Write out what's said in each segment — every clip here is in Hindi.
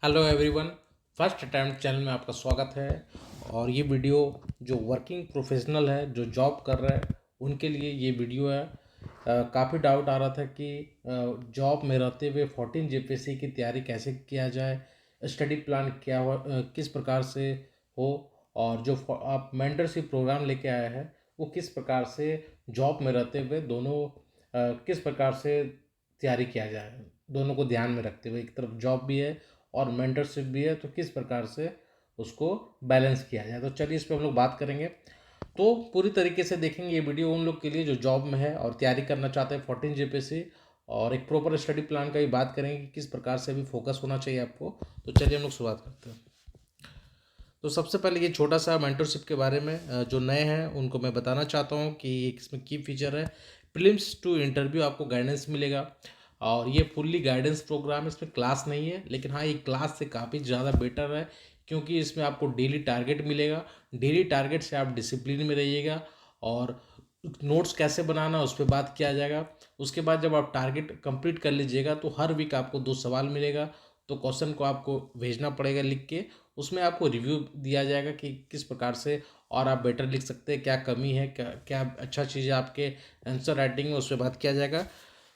Hello everyone, first attempt channel में आपका स्वागत है। और ये वीडियो जो वर्किंग प्रोफेशनल है, जो जॉब कर रहे हैं, उनके लिए ये वीडियो है। काफ़ी डाउट आ रहा था कि जॉब में रहते हुए 14 जेपीएससी की तैयारी कैसे किया जाए, स्टडी प्लान क्या हो, किस प्रकार से हो, और जो आप मेंटरशिप प्रोग्राम लेके आए हैं वो किस प्रकार से जॉब में रहते हुए दोनों किस प्रकार से तैयारी किया जाए, दोनों को ध्यान में रखते हुए। एक तरफ जॉब भी है और मेंटरशिप भी है, तो किस प्रकार से उसको बैलेंस किया जाए। तो चलिए इस पर हम लोग बात करेंगे। तो पूरी तरीके से देखेंगे ये वीडियो उन लोग के लिए जो जॉब में है और तैयारी करना चाहते हैं 14 जेपीएससी, और एक प्रॉपर स्टडी प्लान का भी बात करेंगे कि किस प्रकार से भी फोकस होना चाहिए आपको। तो चलिए हम लोग शुरुआत करते हैं। तो सबसे पहले ये छोटा सा मेंटरशिप के बारे में जो नए हैं उनको मैं बताना चाहता हूँ कि इसमें की फीचर है, प्रीलिम्स टू इंटरव्यू आपको गाइडेंस मिलेगा। और ये फुल्ली गाइडेंस प्रोग्राम है, इसमें क्लास नहीं है, लेकिन हाँ ये क्लास से काफ़ी ज़्यादा बेटर है, क्योंकि इसमें आपको डेली टारगेट मिलेगा। डेली टारगेट से आप डिसिप्लिन में रहिएगा, और नोट्स कैसे बनाना उस पर बात किया जाएगा। उसके बाद जब आप टारगेट कंप्लीट कर लीजिएगा तो हर वीक आपको 2 सवाल मिलेगा, तो क्वेश्चन को आपको भेजना पड़ेगा लिख के। उसमें आपको रिव्यू दिया जाएगा कि किस प्रकार से और आप बेटर लिख सकते हैं, क्या कमी है, क्या क्या अच्छा चीज़ है आपके आंसर राइटिंग में, उस पर बात किया जाएगा।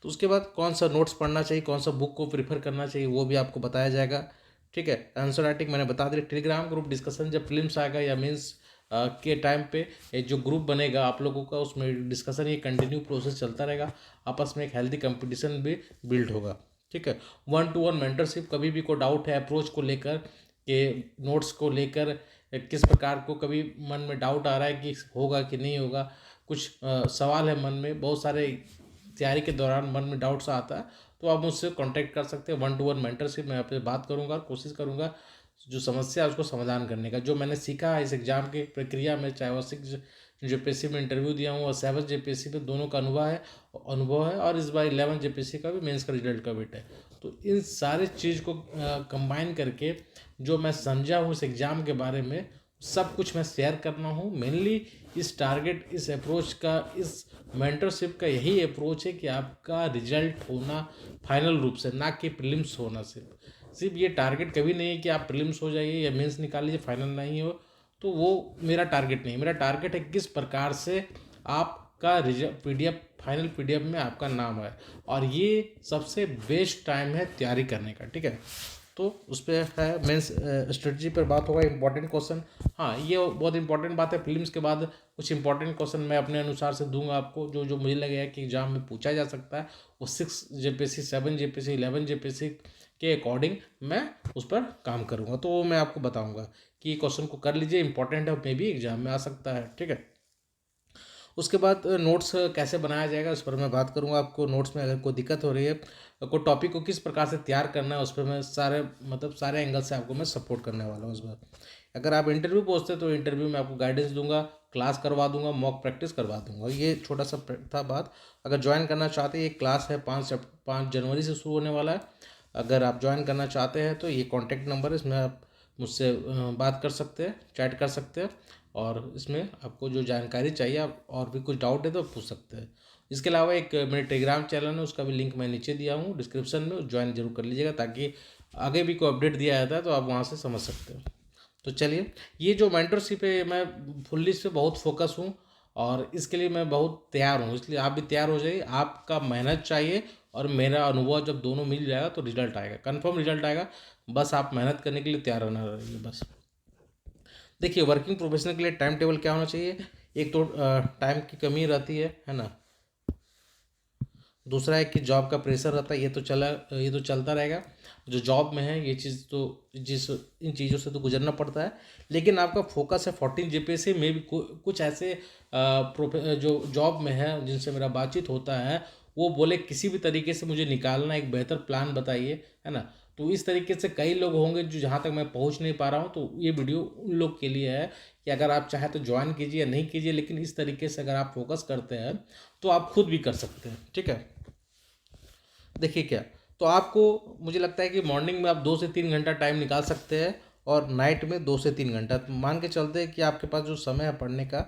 तो उसके बाद कौन सा नोट्स पढ़ना चाहिए, कौन सा बुक को प्रीफर करना चाहिए, वो भी आपको बताया जाएगा। ठीक है, आंसर राइटिंग मैंने बता दिया। टेलीग्राम ग्रुप डिस्कशन जब फिल्म्स आएगा या मीन्स के टाइम पे ये जो ग्रुप बनेगा आप लोगों का, उसमें डिस्कशन ये कंटिन्यू प्रोसेस चलता रहेगा। आपस में एक हेल्दी कंपटीशन भी बिल्ड होगा। ठीक है, 1-to-1 मेंटरशिप। कभी भी कोई डाउट है अप्रोच को लेकर के, नोट्स को लेकर, किस प्रकार को कभी मन में डाउट आ रहा है कि होगा कि नहीं होगा, कुछ सवाल है मन में, बहुत सारे तैयारी के दौरान मन में डाउट्स आता है, तो आप मुझसे कांटेक्ट कर सकते हैं। 1-to-1 मेंटरशिप मैं आपसे बात करूंगा, कोशिश करूंगा जो समस्या है उसको समाधान करने का। जो मैंने सीखा है इस एग्ज़ाम की प्रक्रिया में, चाहे वो 6 जेपीएससी में इंटरव्यू दिया हूँ और 7 जेपीएससी में, दोनों का अनुभव है। और इस बार 11 जेपीएससी का भी मेंस का रिजल्ट का वेट है। तो इन सारे चीज़ को कंबाइन करके जो मैं समझा हूँ इस एग्ज़ाम के बारे में, सब कुछ मैं शेयर करना हूँ। मेनली इस टारगेट, इस अप्रोच का, इस मेंटरशिप का यही अप्रोच है कि आपका रिजल्ट होना फाइनल रूप से, ना कि प्रीलिम्स होना। सिर्फ ये टारगेट कभी नहीं है कि आप प्रीलिम्स हो जाइए या मेंस निकाल लीजिए, फाइनल नहीं हो। तो वो मेरा टारगेट नहीं है। मेरा टारगेट है किस प्रकार से आपका रिजल्ट पीडीएफ, फाइनल पीडीएफ में आपका नाम है। और ये सबसे बेस्ट टाइम है तैयारी करने का। ठीक है, तो उस पर है मेंस स्ट्रेटजी पर बात होगा, इंपॉर्टेंट क्वेश्चन। हाँ, ये बहुत इंपॉर्टेंट बात है। फिल्म्स के बाद कुछ इंपॉर्टेंट क्वेश्चन मैं अपने अनुसार से दूंगा आपको, जो जो मुझे लगेगा कि एग्जाम में पूछा जा सकता है। वो 6 जेपीएससी, 7 जेपीएससी, 11 जेपीएससी के अकॉर्डिंग मैं उस पर काम करूँगा। तो वो मैं आपको बताऊँगा कि क्वेश्चन को कर लीजिए, इंपॉर्टेंट है, मे भी एग्जाम में आ सकता है। ठीक है, उसके बाद नोट्स कैसे बनाया जाएगा उस पर मैं बात करूंगा आपको। नोट्स में अगर कोई दिक्कत हो रही है, कोई टॉपिक को किस प्रकार से तैयार करना है, उस पर मैं सारे एंगल से आपको मैं सपोर्ट करने वाला हूँ इस बार। अगर आप इंटरव्यू पहुँचते तो इंटरव्यू में आपको गाइडेंस दूंगा, क्लास करवा दूंगा, मॉक प्रैक्टिस करवा दूंगा। ये छोटा सा था बात। अगर ज्वाइन करना चाहते हैं, ये क्लास है 5 जनवरी से शुरू होने वाला है। अगर आप ज्वाइन करना चाहते हैं तो ये कॉन्टैक्ट नंबर है, इसमें आप मुझसे बात कर सकते हैं, चैट कर सकते हैं। और इसमें आपको जो जानकारी चाहिए, आप और भी कुछ डाउट है तो पूछ सकते हैं। इसके अलावा एक मेरे टेलीग्राम चैनल है, उसका भी लिंक मैं नीचे दिया हूँ डिस्क्रिप्शन में, ज्वाइन जरूर कर लीजिएगा, ताकि आगे भी कोई अपडेट दिया जाता है तो आप वहाँ से समझ सकते हो। तो चलिए, ये जो मेंटरशिप है मैं फुल्ली इस पे बहुत फोकस हूँ, और इसके लिए मैं बहुत तैयार हूँ। इसलिए आप भी तैयार हो जाइए, आपका मेहनत चाहिए और मेरा अनुभव, जब दोनों मिल जाएगा तो रिजल्ट आएगा, कंफर्म रिजल्ट आएगा। बस आप मेहनत करने के लिए तैयार रहना रहिए बस। देखिए, वर्किंग प्रोफेशनल के लिए टाइम टेबल क्या होना चाहिए। एक तो टाइम की कमी रहती है ना। दूसरा है कि जॉब का प्रेशर रहता है, ये तो चलता रहेगा। जो जॉब में है ये चीज़ तो, जिस इन चीज़ों से तो गुजरना पड़ता है। लेकिन आपका फोकस है 14 जेपीएससी में भी। कुछ ऐसे जो जॉब में है जिनसे मेरा बातचीत होता है, वो बोले किसी भी तरीके से मुझे निकालना, एक बेहतर प्लान बताइए, है ना। तो इस तरीके से कई लोग होंगे जो, जहाँ तक मैं पहुँच नहीं पा रहा हूँ, तो ये वीडियो उन लोग के लिए है कि अगर आप चाहे तो ज्वाइन कीजिए या नहीं कीजिए, लेकिन इस तरीके से अगर आप फोकस करते हैं तो आप खुद भी कर सकते हैं। ठीक है, देखिए क्या, तो आपको, मुझे लगता है कि मॉर्निंग में आप 2 से 3 घंटा टाइम निकाल सकते हैं, और नाइट में 2 से 3 घंटा। तो मान के चलते हैं कि आपके पास जो समय है पढ़ने का,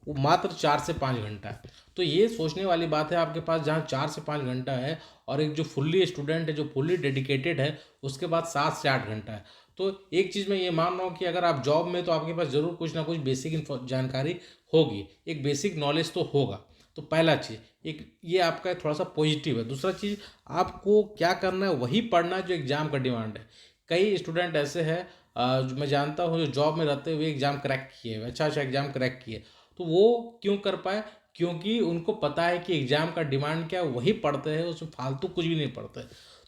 वो मात्र 4 से 5 घंटा है। तो ये सोचने वाली बात है आपके पास, जहाँ 4 से 5 घंटा है और एक जो फुल्ली स्टूडेंट है, जो फुल्ली डेडिकेटेड है, उसके बाद 7 से 8 घंटा है। तो एक चीज़ मैं ये मान रहा हूँ कि अगर आप जॉब में, तो आपके पास ज़रूर कुछ ना कुछ बेसिक जानकारी होगी, एक बेसिक नॉलेज तो होगा। तो पहला चीज़ एक ये आपका थोड़ा सा पॉजिटिव है। दूसरा चीज़, आपको क्या करना है, वही पढ़ना है जो एग्ज़ाम का डिमांड है। कई स्टूडेंट ऐसे हैं जो मैं जानता हूँ, जो जॉब में रहते हुए एग्ज़ाम क्रैक किए हुए, अच्छा अच्छा एग्ज़ाम क्रैक किए। तो वो क्यों कर पाए? क्योंकि उनको पता है कि एग्ज़ाम का डिमांड क्या है, वही पढ़ते हैं, उसमें फालतू कुछ भी नहीं पढ़ते।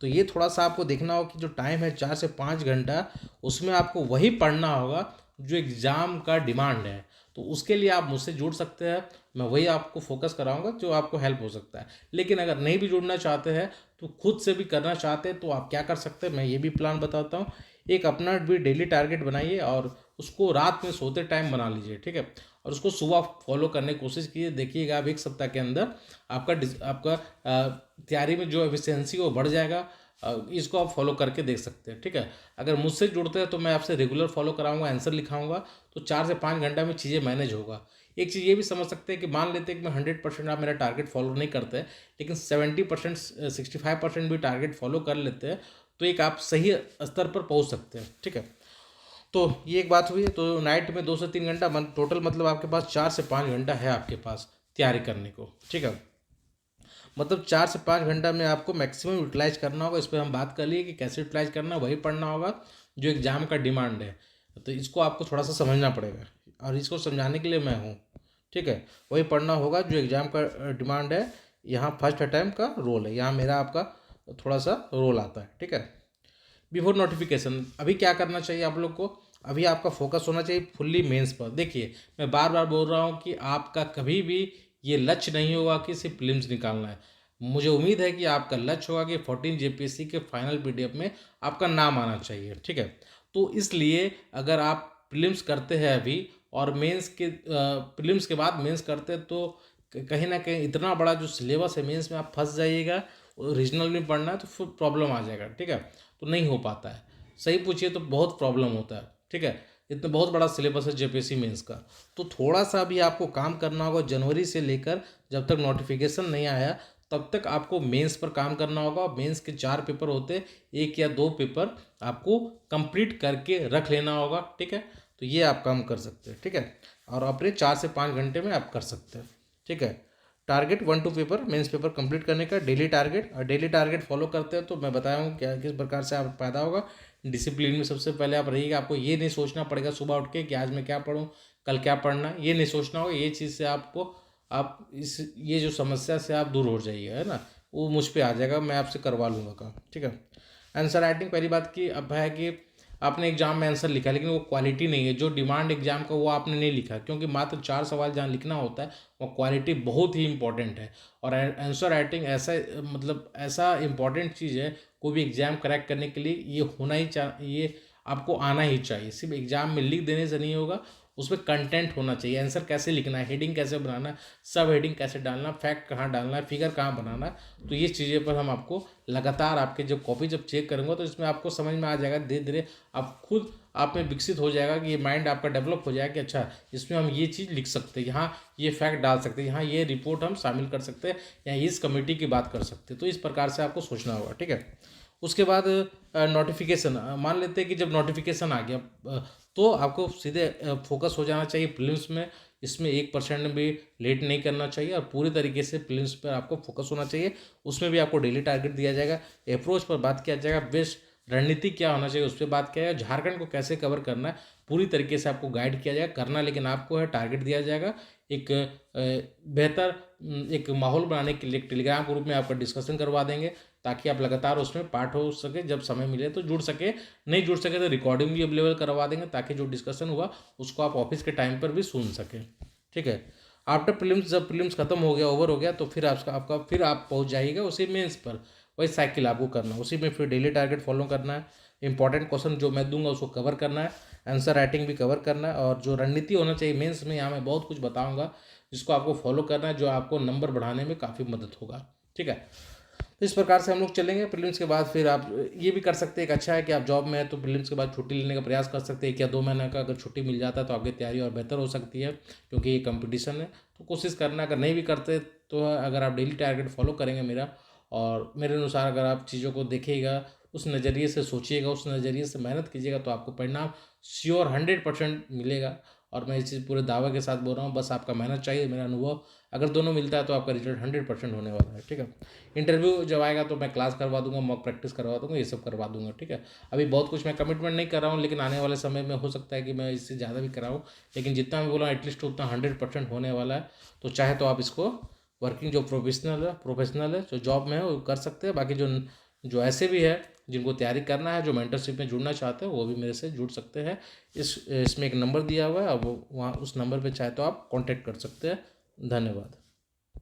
तो ये थोड़ा सा आपको देखना होगा कि जो टाइम है 4 से 5 घंटा, उसमें आपको वही पढ़ना होगा जो एग्ज़ाम का डिमांड है। तो उसके लिए आप मुझसे जुड़ सकते हैं, मैं वही आपको फोकस कराऊंगा जो आपको हेल्प हो सकता है। लेकिन अगर नहीं भी जुड़ना चाहते हैं, तो खुद से भी करना चाहते हैं, तो आप क्या कर सकते हैं, मैं ये भी प्लान बताता हूँ। एक अपना भी डेली टारगेट बनाइए और उसको रात में सोते टाइम बना लीजिए, ठीक है। और उसको सुबह फॉलो करने की कोशिश कीजिए। देखिएगा आप 1 सप्ताह के अंदर आपका तैयारी में जो एफिशिएंसी वो बढ़ जाएगा। इसको आप फॉलो करके देख सकते हैं, ठीक है। अगर मुझसे जुड़ते हैं तो मैं आपसे रेगुलर फॉलो कराऊंगा, आंसर लिखाऊंगा, तो 4 से 5 घंटा में चीज़ें मैनेज होगा। एक चीज़ ये भी समझ सकते हैं कि मान लेते हैं कि मैं 100% आप मेरा टारगेट फॉलो नहीं करते हैं, लेकिन 70%, 65% भी टारगेट फॉलो कर लेते हैं, तो एक आप सही स्तर पर पहुंच सकते हैं, ठीक है। तो ये एक बात हुई है। तो नाइट में 2 से 3 घंटा टोटल, मतलब आपके पास 4 से 5 घंटा है आपके पास तैयारी करने को, ठीक है। मतलब 4 से 5 घंटा में आपको मैक्सिमम यूटिलाइज करना होगा। इस पर हम बात कर लिए कि कैसे यूटिलाइज करना, वही पढ़ना होगा जो एग्ज़ाम का डिमांड है। तो इसको आपको थोड़ा सा समझना पड़ेगा, और इसको समझाने के लिए मैं हूँ, ठीक है। वही पढ़ना होगा जो एग्ज़ाम का डिमांड है। यहाँ फर्स्ट अटैम्प्ट का रोल है, यहाँ मेरा आपका थोड़ा सा रोल आता है, ठीक है। बिफोर नोटिफिकेशन अभी क्या करना चाहिए आप लोग को? अभी आपका फोकस होना चाहिए फुल्ली मेंस पर। देखिए, मैं बार बार बोल रहा हूँ कि आपका कभी भी ये लक्ष्य नहीं होगा कि सिर्फ प्रीलिम्स निकालना है। मुझे उम्मीद है कि आपका लक्ष्य होगा कि 14 जेपीएससी के फाइनल पीडीएफ में आपका नाम आना चाहिए, ठीक है। तो इसलिए अगर आप प्रीलिम्स करते हैं अभी, और मेंस के प्रीलिम्स के बाद मेंस करते हैं, तो कहीं ना कहीं इतना बड़ा जो सिलेबस है मेंस में, आप फंस जाइएगा। रीजनल में पढ़ना है तो फिर प्रॉब्लम आ जाएगा, ठीक है। तो नहीं हो पाता है। सही पूछिए तो बहुत प्रॉब्लम होता है, ठीक है। इतना बहुत बड़ा सिलेबस है जेपीएससी मेंस का। तो थोड़ा सा भी आपको काम करना होगा। जनवरी से लेकर जब तक नोटिफिकेशन नहीं आया, तब तक आपको मेंस पर काम करना होगा। मेंस के 4 पेपर होते, 1 या 2 पेपर आपको कंप्लीट करके रख लेना होगा, ठीक है। तो ये आप काम कर सकते हैं, ठीक है। और अपने 4 से 5 घंटे में आप कर सकते हैं, ठीक है। Target 1-2 paper mains paper complete करने का डेली टारगेट, और डेली टारगेट फॉलो करते हैं तो मैं बताया हूँ क्या किस प्रकार से आप पैदा होगा। डिसिप्लिन में सबसे पहले आप रहिएगा। आपको ये नहीं सोचना पड़ेगा सुबह उठ के कि आज मैं क्या पढूं, कल क्या पढ़ना है, ये नहीं सोचना होगा। ये चीज़ से आपको, आप इस ये जो समस्या से आप दूर हो जाइएगा, है ना, वो मुझ पे आ जाएगा, मैं आपसे करवा लूँगा काम, ठीक है। आंसर राइटिंग, पहली बात की अब है कि आपने एग्जाम में आंसर लिखा, लेकिन वो क्वालिटी नहीं है जो डिमांड एग्जाम का, वो आपने नहीं लिखा, क्योंकि मात्र 4 सवाल जहाँ लिखना होता है, वो क्वालिटी बहुत ही इंपॉर्टेंट है। और आंसर राइटिंग ऐसा, मतलब ऐसा इंपॉर्टेंट चीज़ है, कोई भी एग्जाम क्रैक करने के लिए ये होना ही चाहिए, आपको आना ही चाहिए। सिर्फ एग्जाम में लिख देने से नहीं होगा, उसमें कंटेंट होना चाहिए। आंसर कैसे लिखना है, हेडिंग कैसे बनाना है, सब हेडिंग कैसे डालना, फैक्ट कहाँ डालना है, फिगर कहाँ बनाना है। तो ये चीज़ें पर हम आपको लगातार, आपके जब कॉपी जब चेक करूँगा, तो इसमें आपको समझ में आ जाएगा। धीरे धीरे आप खुद आप में विकसित हो जाएगा कि ये माइंड आपका डेवलप हो जाएगा कि अच्छा, इसमें हम ये चीज़ लिख सकते हैं, यहाँ ये फैक्ट डाल सकते हैं, यहाँ ये रिपोर्ट हम शामिल कर सकते हैं, या इस कमेटी की बात कर सकते हैं। तो इस प्रकार से आपको सोचना होगा, ठीक है। उसके बाद नोटिफिकेशन, मान लेते हैं कि जब नोटिफिकेशन आ गया, तो आपको सीधे फोकस हो जाना चाहिए प्रीलिम्स में। इसमें 1% भी लेट नहीं करना चाहिए, और पूरी तरीके से प्रीलिम्स पर आपको फोकस होना चाहिए। उसमें भी आपको डेली टारगेट दिया जाएगा, अप्रोच पर बात किया जाएगा, बेस्ट रणनीति क्या होना चाहिए उस पर बात किया जाएगा, झारखंड को कैसे कवर करना है पूरी तरीके से आपको गाइड किया जाएगा। करना लेकिन आपको है, टारगेट दिया जाएगा। एक बेहतर एक माहौल बनाने के लिए टेलीग्राम ग्रुप में आपका डिस्कशन करवा देंगे, ताकि आप लगातार उसमें पार्ट हो सके, जब समय मिले तो जुड़ सके, नहीं जुड़ सके तो रिकॉर्डिंग भी अवेलेबल करवा देंगे, ताकि जो डिस्कशन हुआ उसको आप ऑफिस के टाइम पर भी सुन सकें, ठीक है। आफ्टर प्रीलिम्स, जब प्रीलिम्स खत्म हो गया, ओवर हो गया, तो फिर आपका फिर आप पहुंच जाइएगा उसी मेंस पर। वही साइकिल आपको करना है, उसी में फिर डेली टारगेट फॉलो करना है। इंपॉर्टेंट क्वेश्चन जो मैं दूंगा उसको कवर करना है, आंसर राइटिंग भी कवर करना है, और जो रणनीति होना चाहिए मेंस में, यहाँ मैं बहुत कुछ बताऊंगा जिसको आपको फॉलो करना है, जो आपको नंबर बढ़ाने में काफ़ी मदद होगा, ठीक है। इस प्रकार से हम लोग चलेंगे। प्रीलिम्स के बाद फिर आप ये भी कर सकते हैं, एक अच्छा है कि आप जॉब में हैं तो प्रीलिम्स के बाद छुट्टी लेने का प्रयास कर सकते हैं। 1 या 2 महीने का अगर छुट्टी मिल जाता है तो आपकी तैयारी और बेहतर हो सकती है, क्योंकि ये कंपटीशन है। तो कोशिश करना, अगर नहीं भी करते तो अगर आप डेली टारगेट फॉलो करेंगे मेरा, और मेरे अनुसार अगर आप चीज़ों को देखिएगा, उस नज़रिए से सोचिएगा, उस नज़रिए से मेहनत कीजिएगा, तो आपको परिणाम श्योर 100% मिलेगा। और मैं इस चीज़ पूरे दावे के साथ बोल रहा हूँ, बस आपका मेहनत चाहिए, मेरा अनुभव अगर दोनों मिलता है तो आपका रिजल्ट 100% होने वाला है। ठीक है, इंटरव्यू जब आएगा तो मैं क्लास करवा दूंगा, मॉक प्रैक्टिस करवा दूंगा, ये सब करवा दूंगा। ठीक है, अभी बहुत कुछ मैं कमिटमेंट नहीं कर रहा हूँ, लेकिन आने वाले समय में हो सकता है कि मैं इससे ज़्यादा भी कराऊँ, लेकिन जितना मैं बोला एटलीस्ट उतना 100% होने वाला है। तो चाहे तो आप इसको वर्किंग जो प्रोफेशनल है जो जॉब में है वो कर सकते हैं। बाकी जो जो ऐसे भी है जिनको तैयारी करना है, जो मेंटरशिप में जुड़ना चाहते हैं, वो भी मेरे से जुड़ सकते हैं। इसमें एक नंबर दिया हुआ है, अब वहाँ उस नंबर पे चाहे तो आप कांटेक्ट कर सकते हैं। धन्यवाद।